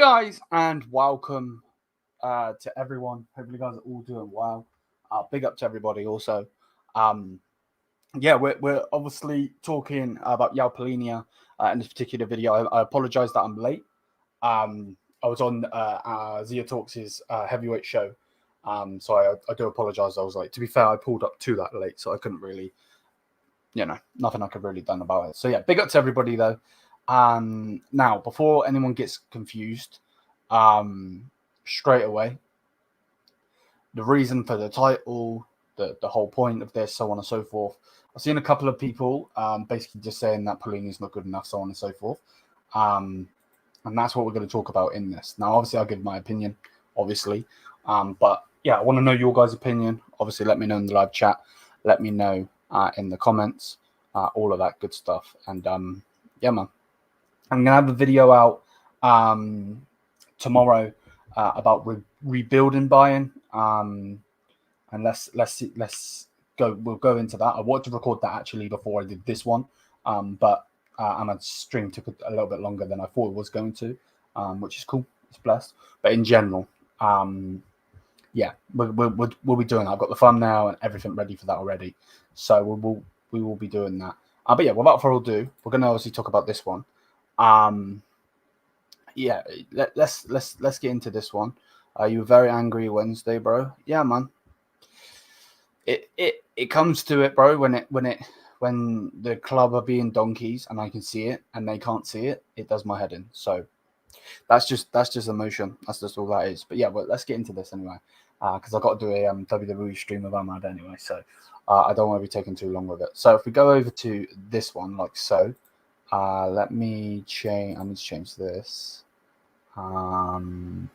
guys, and welcome to everyone. Hopefully, you guys are all doing well. Big up to everybody. Also, we're obviously talking about João Palhinha in this particular video. I apologize that I'm late. I was on Zia Talks' heavyweight show, so I do apologize. I was late. To be fair, I pulled up to that late, so I couldn't really, nothing I could really done about it. So yeah, big up to everybody though. Now, before anyone gets confused, straight away, the reason for the title, the whole point of this, so on and so forth. I've seen a couple of people basically just saying that Palhinha is not good enough, so on and so forth. And that's what we're going to talk about in this. Now, obviously, I'll give my opinion, obviously. But yeah, I want to know your guys' opinion. Obviously, let me know in the live chat. Let me know in the comments, all of that good stuff. And yeah, man. I'm going to have a video out tomorrow about rebuilding Bayern. And let's go. We'll go into that. I wanted to record that actually before I did this one, but my stream took a little bit longer than I thought it was going to, which is cool. It's blessed. But in general, yeah, we'll be doing that. I've got the thumbnail and everything ready for that already, so we will be doing that. But yeah, without further ado, we're going to obviously talk about this one. Yeah, let's get into this one. You were very angry Wednesday, bro. Yeah, man. It comes to it, bro. When the club are being donkeys and I can see it and they can't see it, it does my head in. So that's just emotion. That's just all that is. But yeah, well, let's get into this anyway. Because I've got to do a WWE stream of Ahmad anyway, so I don't want to be taking too long with it. So if we go over to this one, like so. Let me change. I need to change this. I don't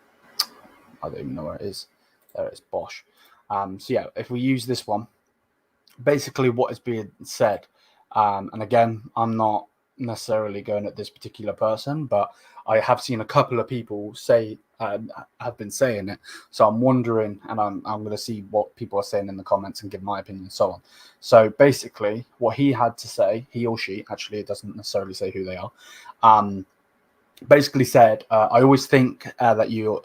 even know where it is. There it is. Bosh. So yeah, if we use this one, basically what is being said, and again, I'm not necessarily going at this particular person, but I have seen a couple of people say have been saying it. So I'm wondering, and I'm going to see what people are saying in the comments and give my opinion and so on. So basically, what he had to say, he or she, actually, it doesn't necessarily say who they are, basically said, I always think that you,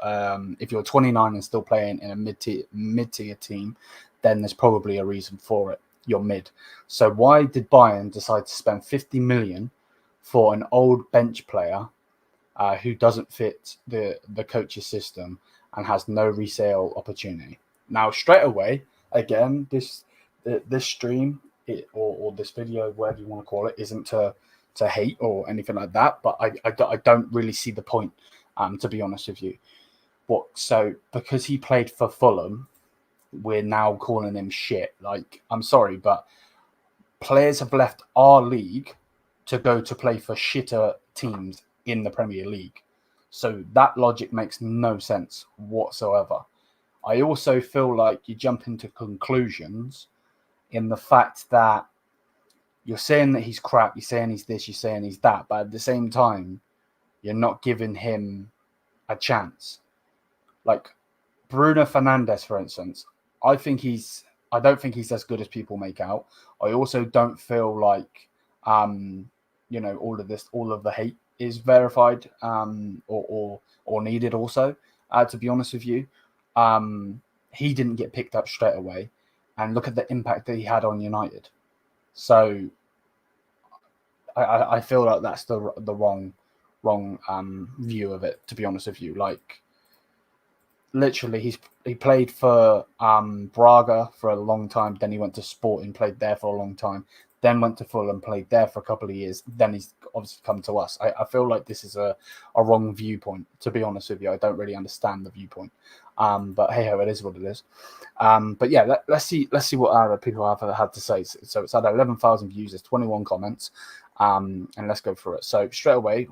if you're 29 and still playing in a mid-tier team, then there's probably a reason for it. You're mid. So why did Bayern decide to spend 50 million for an old bench player who doesn't fit the coach's system and has no resale opportunity? Now, straight away, again, this stream or this video, whatever you want to call it, isn't to hate or anything like that, but I don't really see the point, to be honest with you. So because he played for Fulham, we're now calling him shit. Like, I'm sorry, but players have left our league to go to play for shitter teams in the Premier League. So that logic makes no sense whatsoever. I also feel like you jump into conclusions in the fact that you're saying that he's crap, you're saying he's this, you're saying he's that, but at the same time, you're not giving him a chance. Like Bruno Fernandes, for instance, I don't think he's as good as people make out. I also don't feel like, all of the hate is verified, or needed also, to be honest with you. He didn't get picked up straight away, and look at the impact that he had on United. So I feel like that's the wrong view of it, to be honest with you. Like, literally, he played for Braga for a long time. Then he went to Sporting, played there for a long time. Then went to Fulham, played there for a couple of years. Then he's obviously come to us. I feel like this is a wrong viewpoint, to be honest with you. I don't really understand the viewpoint. But hey ho, it is what it is. But yeah, let's see what other people have had to say. So it's had 11,000 views, there's 21 comments. And let's go through it. So straight away,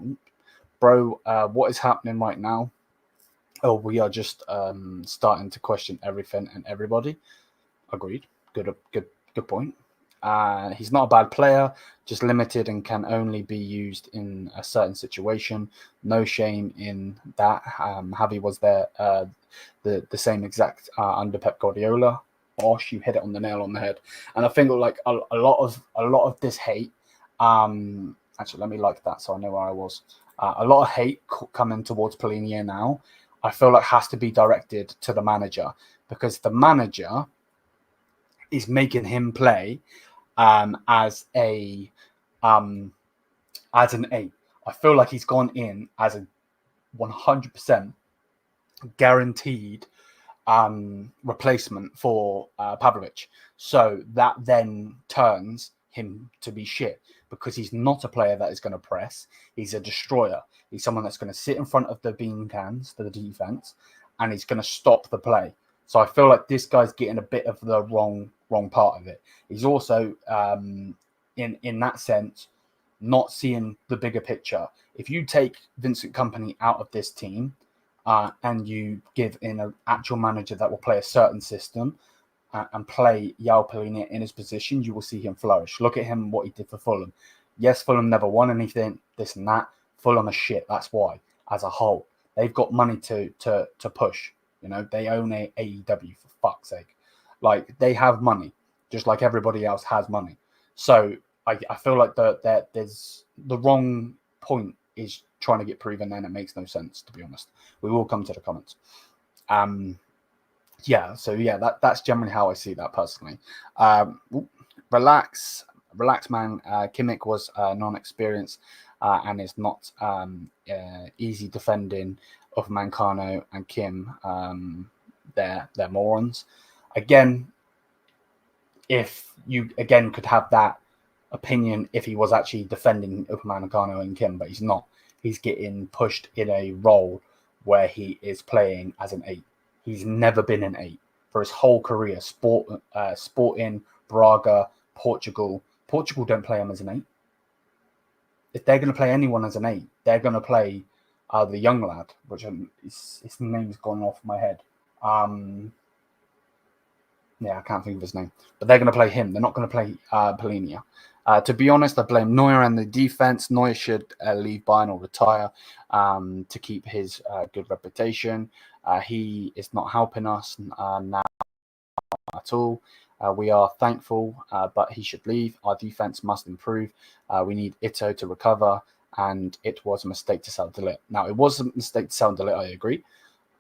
bro, what is happening right now? Oh, we are just starting to question everything and everybody. Agreed. Good point. He's not a bad player, just limited and can only be used in a certain situation. No shame in that. Javi was there the same exact under Pep Guardiola. Bosh, you hit it on the nail on the head. And I think like a lot of this hate. Actually, let me like that so I know where I was. A lot of hate coming towards Palhinha now. I feel like has to be directed to the manager, because the manager is making him play as an 8. I feel like he's gone in as a 100% guaranteed replacement for Pavlovic. So that then turns him to be shit, because he's not a player that is going to press. He's a destroyer. He's someone that's going to sit in front of the bean cans for the defense, and he's going to stop the play. So I feel like this guy's getting a bit of the wrong part of it. He's also, in that sense, not seeing the bigger picture. If you take Vincent Kompany out of this team, and you give in an actual manager that will play a certain system and play João Palhinha in his position, you will see him flourish. Look at him, what he did for Fulham. Yes, Fulham never won anything, this and that. Fulham are shit, that's why. As a whole, they've got money to push. You know, they own AEW, for fuck's sake. Like, they have money, just like everybody else has money. So I feel like there's the wrong point is trying to get proven, and it makes no sense, to be honest. We will come to the comments. That's generally how I see that personally. Relax, man. Kimmich was non-experienced and is not easy defending of Mancano and Kim. They're morons. Again, if you could have that opinion if he was actually defending Upamecano and Kim, but he's not. He's getting pushed in a role where he is playing as an 8. He's never been an 8 for his whole career. Sporting, Braga, Portugal. Portugal don't play him as an 8. If they're going to play anyone as an 8, they're going to play the young lad, which his name's gone off my head. I can't think of his name. But they're going to play him. They're not going to play Palhinha. To be honest, I blame Neuer and the defense. Neuer should leave Bayern or retire to keep his good reputation. He is not helping us now at all. We are thankful, but he should leave. Our defense must improve. We need Ito to recover, and it was a mistake to sell De Ligt. Now, it was a mistake to sell De Ligt, I agree.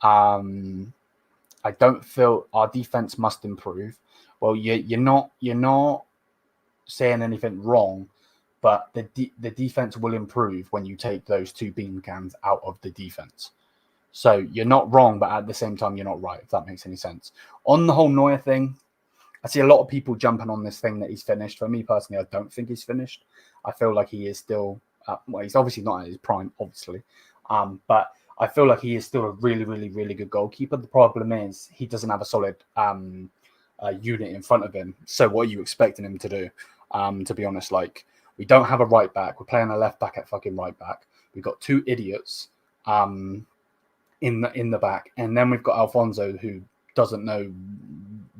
I don't feel our defense must improve. Well, you're not saying anything wrong, but the defense will improve when you take those 2 bean cans out of the defense. So you're not wrong, but at the same time, you're not right, if that makes any sense. On the whole Neuer thing, I see a lot of people jumping on this thing that he's finished. For me personally, I don't think he's finished. I feel like he is still, he's obviously not at his prime, obviously. But I feel like he is still a really, really, really good goalkeeper. The problem is he doesn't have a solid unit in front of him. So what are you expecting him to do? To be honest, like, we don't have a right back. We're playing a left back at fucking right back. We've got 2 idiots in the back, and then we've got Alfonso, who doesn't know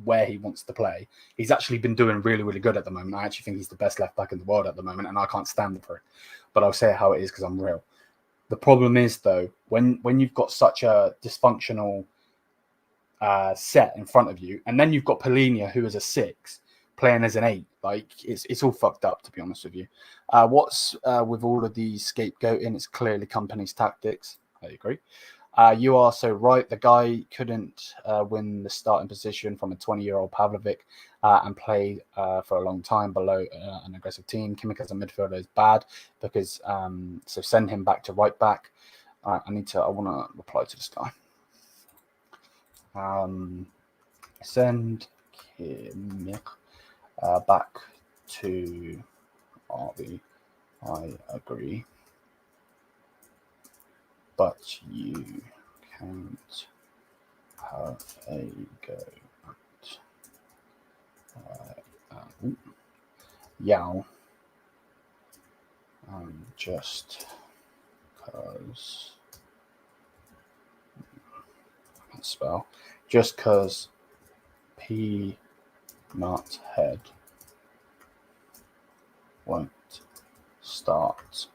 where he wants to play. He's actually been doing really, really good at the moment. I actually think he's the best left back in the world at the moment, and I can't stand it for it. But I'll say it how it is because I'm real. The problem is, though, when you've got such a dysfunctional set in front of you, and then you've got Palhinha, who is a 6, playing as an 8, like, it's all fucked up, to be honest with you. What's with all of these scapegoating? It's clearly Kompany's tactics. I agree. You are so right. The guy couldn't win the starting position from a 20-year-old Pavlovic and play for a long time below an aggressive team. Kimmich as a midfielder is bad because so send him back to right back. I want to reply to this guy. Send Kimmich back to RB. I agree. But you can't have a go at Yao just because I can't spell. Just because P not head won't start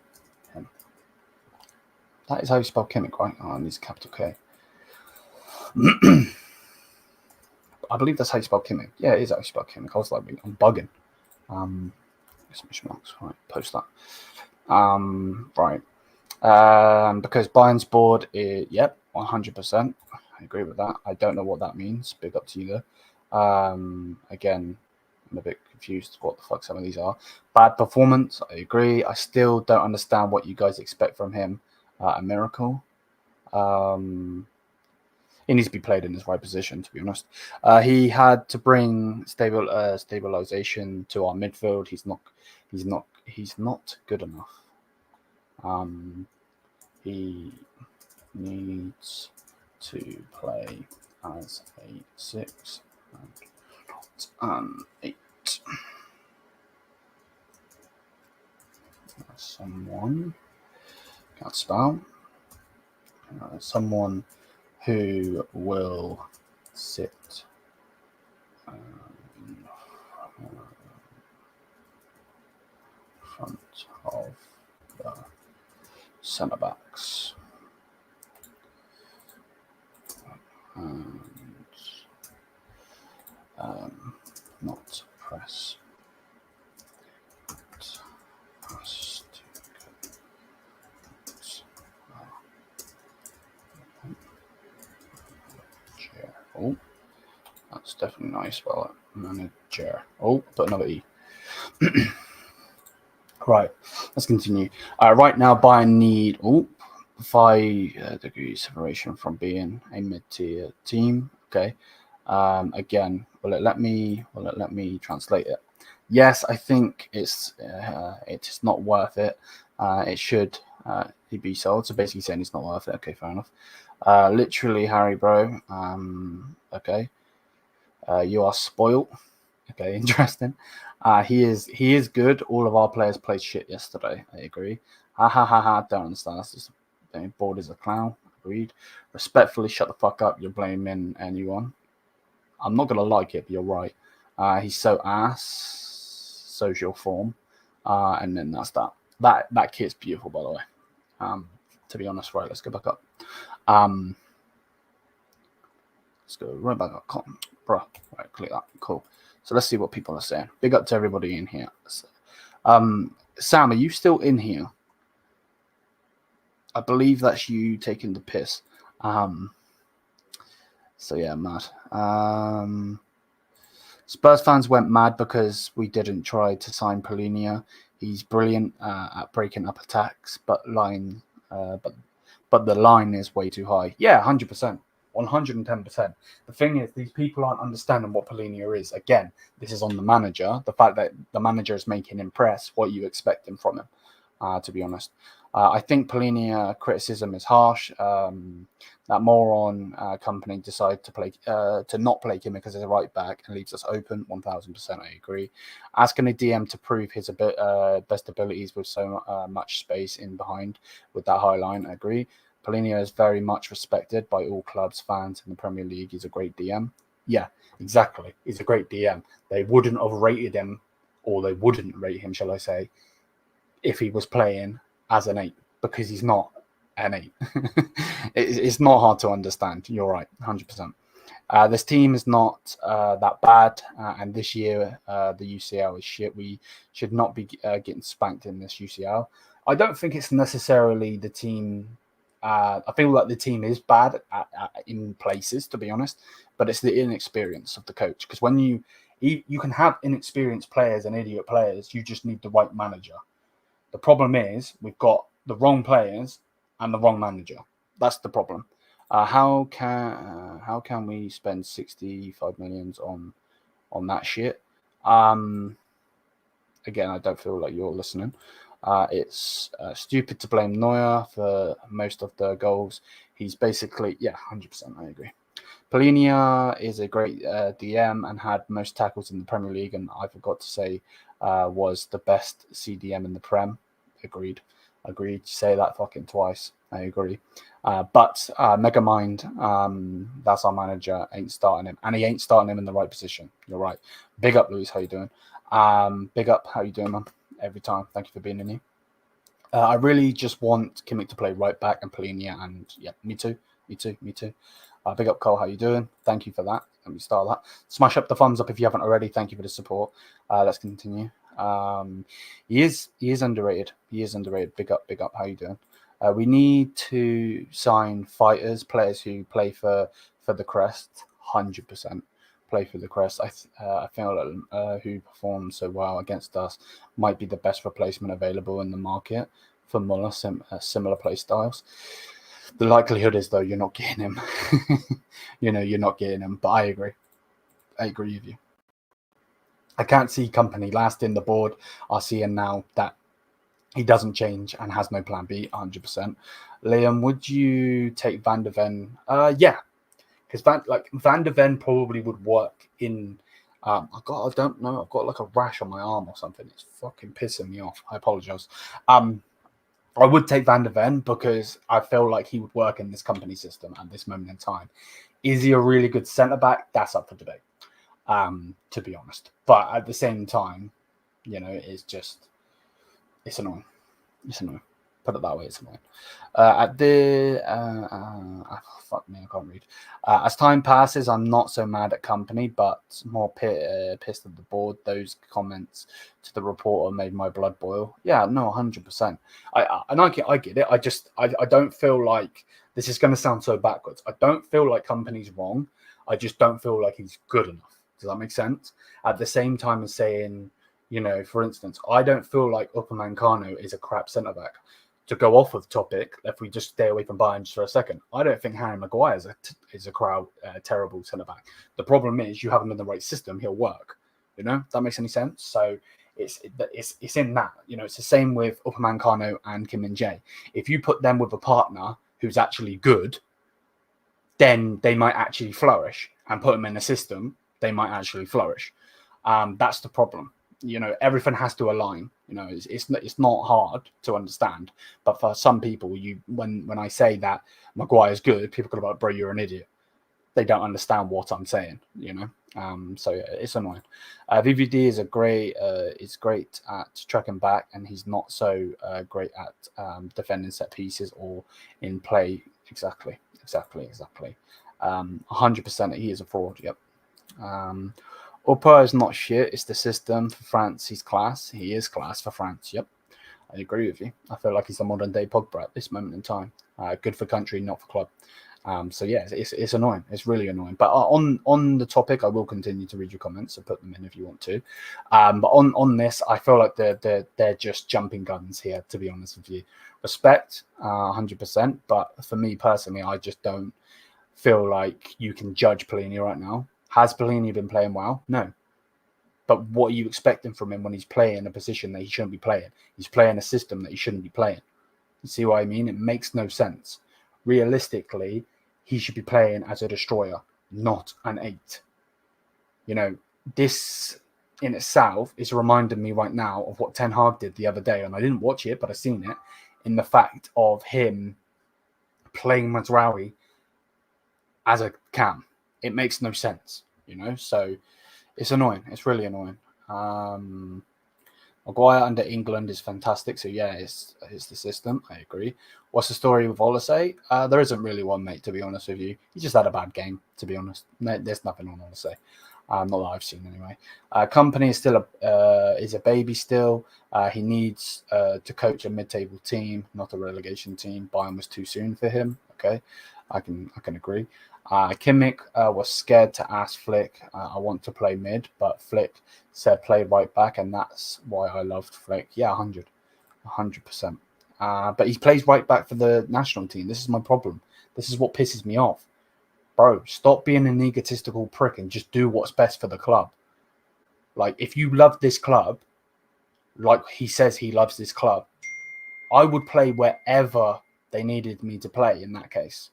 him. That is how you spell Kimmich, right? Oh, and it's capital K. I believe that's how you spell Kimmich. Yeah, it is how you spell Kimmich. I was like, I'm bugging. Exclamation marks. Right, post that. Right. Because Bayern's board is, yep, 100%. I agree with that. I don't know what that means. Big up to you though. Again, I'm a bit confused what the fuck some of these are. Bad performance, I agree. I still don't understand what you guys expect from him. A miracle. He needs to be played in his right position, to be honest. He had to bring stabilization to our midfield. He's not good enough. He needs to play as a 6 and not 8. Someone can't spell. Someone who will sit in front of the centre backs and not press. Oh, that's definitely nice. Spell it. Manager. Oh, put another E. Right, let's continue. Right now, Bayern need 5 degrees separation from being a mid-tier team. Okay. Again, will it let me translate it? Yes, I think it's not worth it. It should be sold. So basically saying it's not worth it. Okay, fair enough. Literally, Harry, bro. Okay. You are spoilt. Okay, interesting. He is good. All of our players played shit yesterday. I agree. Ha ha ha ha. Don't understand. That's just bored as a clown. Agreed. Respectfully, shut the fuck up. You're blaming anyone. I'm not gonna like it, but you're right. He's so ass. Social form. And then that's that. That kit's beautiful, by the way. To be honest, right. Let's go back up. Let's go right back up. Bro, right, click that. Cool. So let's see what people are saying. Big up to everybody in here. Sam, are you still in here? I believe that's you taking the piss. So yeah, mad. Spurs fans went mad because we didn't try to sign Palhinha. He's brilliant at breaking up attacks, but the line is way too high. Yeah, 100%. 110%. The thing is, these people aren't understanding what Palhinha is. Again, this is on the manager. The fact that the manager is making him press what you expect him from him, to be honest. I think Palhinha criticism is harsh. That moron company decided to not play Kimmich as a right back and leaves us open. 1000%, I agree. Asking a DM to prove his best abilities with so much space in behind with that high line, I agree. Palhinha is very much respected by all clubs, fans in the Premier League. He's a great DM. Yeah, exactly. He's a great DM. They wouldn't have rated him, or they wouldn't rate him, shall I say, if he was playing as an 8, because he's not an 8. It's not hard to understand. You're right, 100%. This team is not that bad, and this year the UCL is shit. We should not be getting spanked in this UCL. I don't think it's necessarily the team. I feel like the team is bad in places, to be honest, but it's the inexperience of the coach. Because when you can have inexperienced players and idiot players, you just need the right manager. The problem is we've got the wrong players and the wrong manager. That's the problem. How can we spend 65 millions on that shit? Again, I don't feel like you're listening. It's stupid to blame Neuer for most of the goals. He's basically, 100%, I agree. Palhinha is a great DM and had most tackles in the Premier League, and I forgot to say was the best CDM in the Prem. Agreed. Say that fucking twice. I agree. But Megamind, that's our manager, ain't starting him, and he ain't starting him in the right position. You're right. Big up, Luis. How you doing? Big up. How you doing, man? Every time. Thank you for being in here. I really just want Kimmich to play right back and Palhinha, and yeah, me too. Big up, Cole. How you doing? Thank you for that. Let me start that. Smash up the thumbs up if you haven't already. Thank you for the support. Let's continue. He is underrated. Big up. How you doing? We need to sign fighters, players who play for the crest. 100% play for the crest. I feel like who performed so well against us might be the best replacement available in the market for Muller. Similar play styles. The likelihood is, though, you're not getting him. You're not getting him. But I agree with you. I can't see Company lasting. The board are seeing now that he doesn't change and has no plan B. 100%. Liam, would you take Van de Ven? Yeah, because Van de Ven probably would work in. I don't know. I've got like a rash on my arm or something. It's fucking pissing me off. I apologize. I would take Van de Ven because I feel like he would work in this Company system at this moment in time. Is he a really good centre back? That's up for debate. To be honest, but at the same time, it's annoying. It's annoying. Put it that way, it's annoying. Fuck me, I can't read. As time passes, I'm not so mad at Company, but more pissed at the board. Those comments to the reporter made my blood boil. Yeah, no, 100%. I get it. I don't feel like this is going to sound so backwards. I don't feel like Company's wrong. I just don't feel like he's good enough. Does that make sense? At the same time as saying, for instance, I don't feel like Upamecano is a crap centre back. To go off of topic, if we just stay away from Bayern just for a second, I don't think Harry Maguire is a terrible centre back. The problem is you have him in the right system, he'll work. That makes any sense? So it's in that. It's the same with Upamecano and Kim Min-jae. If you put them with a partner who's actually good, then they might actually flourish, and put them in a system, they might actually flourish. That's the problem. Everything has to align. It's not hard to understand, but for some people, when I say that Maguire's good, people go like, bro, you're an idiot. They don't understand what I'm saying. So yeah, it's annoying. VVD is great at tracking back, and he's not so great at defending set pieces or in play. Exactly. 100%. He is a fraud. Yep. Upper is not shit. It's the system. For France, he's class. He is class for France. Yep. I agree with you. I feel like he's a modern day Pogba at this moment in time. Good for country, not for club. So yeah, it's annoying. It's really annoying. But on the topic, I will continue to read your comments, so put them in if you want to. But on this, I feel like they're just jumping guns here, to be honest with you. Respect, 100%. But for me personally, I just don't feel like you can judge Palhinha right now. Has Palhinha been playing well? No. But what are you expecting from him when he's playing a position that he shouldn't be playing? He's playing a system that he shouldn't be playing. You see what I mean? It makes no sense. Realistically, he should be playing as a destroyer, not an 8. This in itself is reminding me right now of what Ten Hag did the other day. And I didn't watch it, but I've seen it, in the fact of him playing Mazraoui as a cam. It makes no sense, so it's annoying. It's really annoying. Maguire under England is fantastic. So yeah, it's the system. I agree. What's the story with Olise? There isn't really one, mate, to be honest with you. He just had a bad game, to be honest. There's nothing on Olise. Not that I've seen anyway. Company is still is a baby still. He needs to coach a mid-table team, not a relegation team. Bayern was too soon for him. Okay, I can agree. Kimmich was scared to ask Flick, I want to play mid, but Flick said play right back, and that's why I loved Flick. Yeah, 100%. But he plays right back for the national team. This is my problem. This is what pisses me off. Bro, stop being an egotistical prick and just do what's best for the club. Like, if you love this club, like he says he loves this club, I would play wherever they needed me to play in that case.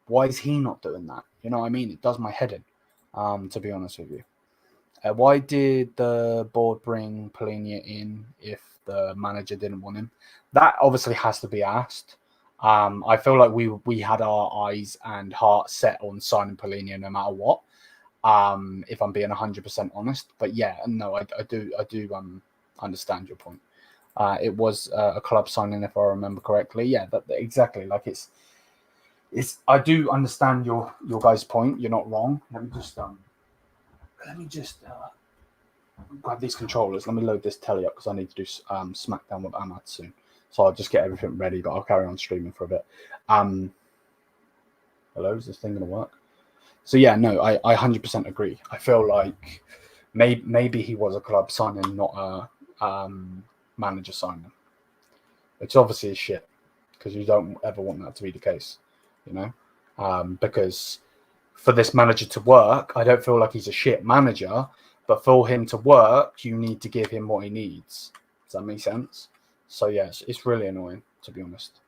Why is he not doing that? You know what I mean? It does my head in, to be honest with you. Why did the board bring Palhinha in if the manager didn't want him? That obviously has to be asked. I feel like we had our eyes and heart set on signing Palhinha no matter what. If I'm being 100% honest, but yeah, no, I do understand your point. It was a club signing, if I remember correctly. Yeah, exactly. Like it's. I do understand your guys' point. You're not wrong. Let me just grab these controllers. Let me load this telly up because I need to do SmackDown with Ahmad soon. So I'll just get everything ready, but I'll carry on streaming for a bit. Hello, is this thing going to work? So yeah, no, I 100% agree. I feel like maybe he was a club signing, not a manager signing. Which obviously is shit, because you don't ever want that to be the case, you know? Because for this manager to work, I don't feel like he's a shit manager, but for him to work, you need to give him what he needs. Does that make sense? So yes, it's really annoying, to be honest.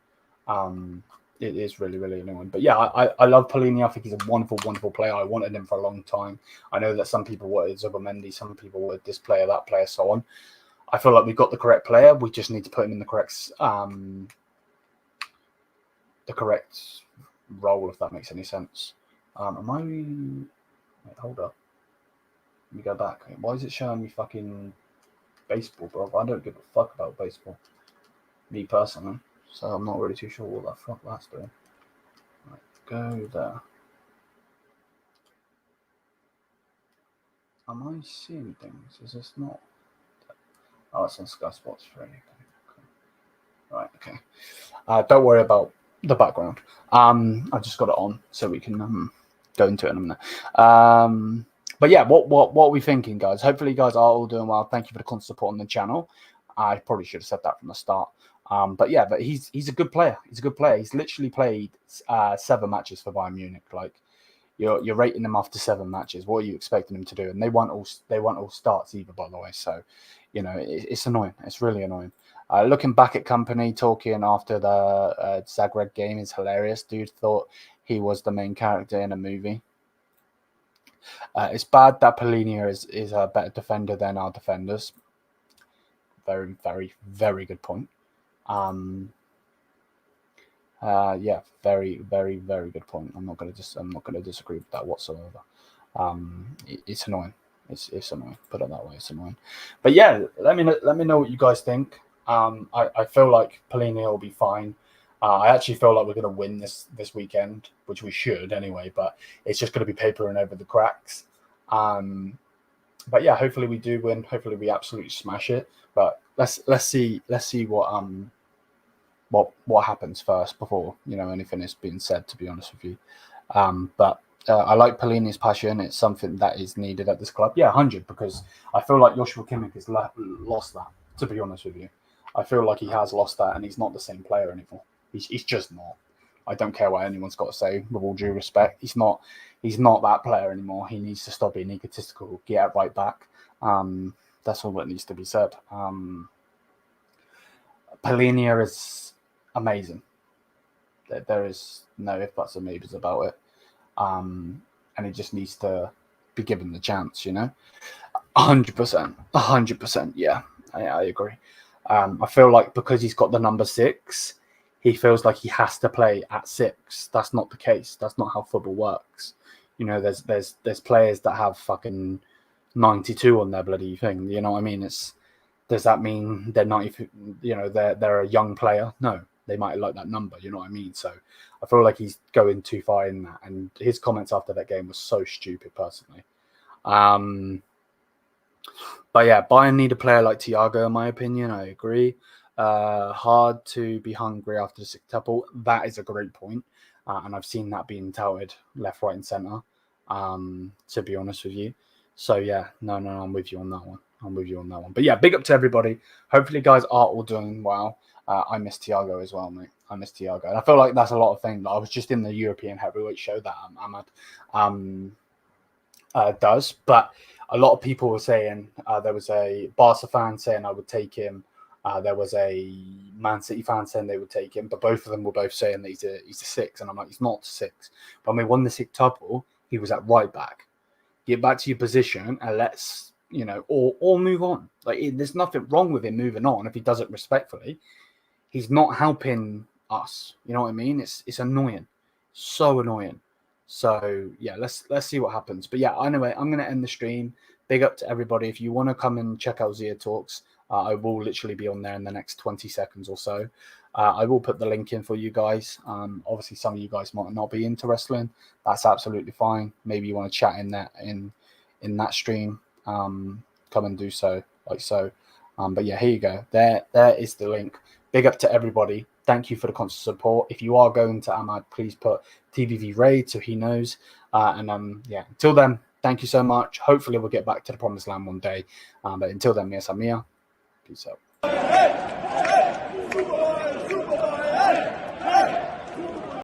It is really, really annoying. But yeah, I love Palhinha. I think he's a wonderful, wonderful player. I wanted him for a long time. I know that some people wanted Zubomendi, some people wanted this player, that player, so on. I feel like we've got the correct player. We just need to put him in the correct role, if that makes any sense. Wait, hold up. Let me go back. Why is it showing me fucking baseball, bro? I don't give a fuck about baseball. Me personally. So I'm not really too sure what the fuck that's doing. Right, go there. Am I seeing things? Is this not? Oh, it's on Sky Sports 3. Okay. Right, okay. Don't worry about the background. I just got it on so we can go into it in a minute. But yeah, what are we thinking, guys? Hopefully, you guys are all doing well. Thank you for the constant support on the channel. I probably should have said that from the start. But yeah, but he's a good player. He's a good player. He's literally played 7 matches for Bayern Munich. Like you're rating him after 7 matches. What are you expecting him to do? And they weren't all starts either, by the way. So you know it's annoying. It's really annoying. Looking back at Company talking after the Zagreb game is hilarious. Dude thought he was the main character in a movie. It's bad that Palhinha is a better defender than our defenders. Very, very, very good point. Yeah, very, very, very good point. I'm not gonna disagree with that whatsoever. It's annoying. It's annoying. Put it that way. It's annoying. But yeah, let me know what you guys think. I feel like Palhinha will be fine. I actually feel like we're going to win this weekend, which we should anyway. But it's just going to be papering over the cracks. But yeah, hopefully we do win. Hopefully we absolutely smash it. But let's see what happens first before anything is being said. To be honest with you, but I like Palhinha's passion. It's something that is needed at this club. Yeah, 100, because I feel like Joshua Kimmich has lost that. To be honest with you, I feel like he has lost that, and he's not the same player anymore. He's just not. I don't care what anyone's got to say. With all due respect, he's not that player anymore. He needs to stop being egotistical. Get it right back. That's all that needs to be said. Palhinha is amazing. There is no ifs, buts, or maybes about it. And he just needs to be given the chance, 100%. Yeah, I agree. I feel like because he's got the number 6, he feels like he has to play at 6. That's not the case. That's not how football works. There's players that have fucking 92 on their bloody thing. You know what I mean? Does that mean they're 90? They're a young player? No, they might like that number. You know what I mean? So I feel like he's going too far in that. And his comments after that game was so stupid, personally. But yeah, Bayern need a player like Thiago, in my opinion. I agree. Hard to be hungry after the sextuple. That is a great point. And I've seen that being touted left, right, and centre, to be honest with you. So yeah, no, I'm with you on that one. But yeah, big up to everybody. Hopefully, guys are all doing well. I miss Thiago as well, mate. I miss Thiago. And I feel like that's a lot of things. I was just in the European heavyweight show that Ahmad does. But a lot of people were saying there was a Barca fan saying I would take him. There was a Man City fan saying they would take him. But both of them were both saying that he's a 6. And I'm like, he's not 6. But when we won the sextuple, he was at right back. Get back to your position and let's, or move on. Like, there's nothing wrong with him moving on if he does it respectfully. He's not helping us. You know what I mean? It's annoying. So annoying. So yeah, let's see what happens. But yeah, anyway, I'm gonna end the stream. Big up to everybody. If you want to come and check out Zia Talks, I will literally be on there in the next 20 seconds or so. I will put the link in for you guys. Obviously, some of you guys might not be into wrestling. That's absolutely fine. Maybe you want to chat in that stream. Come and do so, like so. But yeah, here you go. There is the link. Big up to everybody. Thank you for the constant support. If you are going to Ahmad, please put TVV Raid so he knows. Yeah, until then, thank you so much. Hopefully we'll get back to the promised land one day. But until then, Mia Samia. Peace out.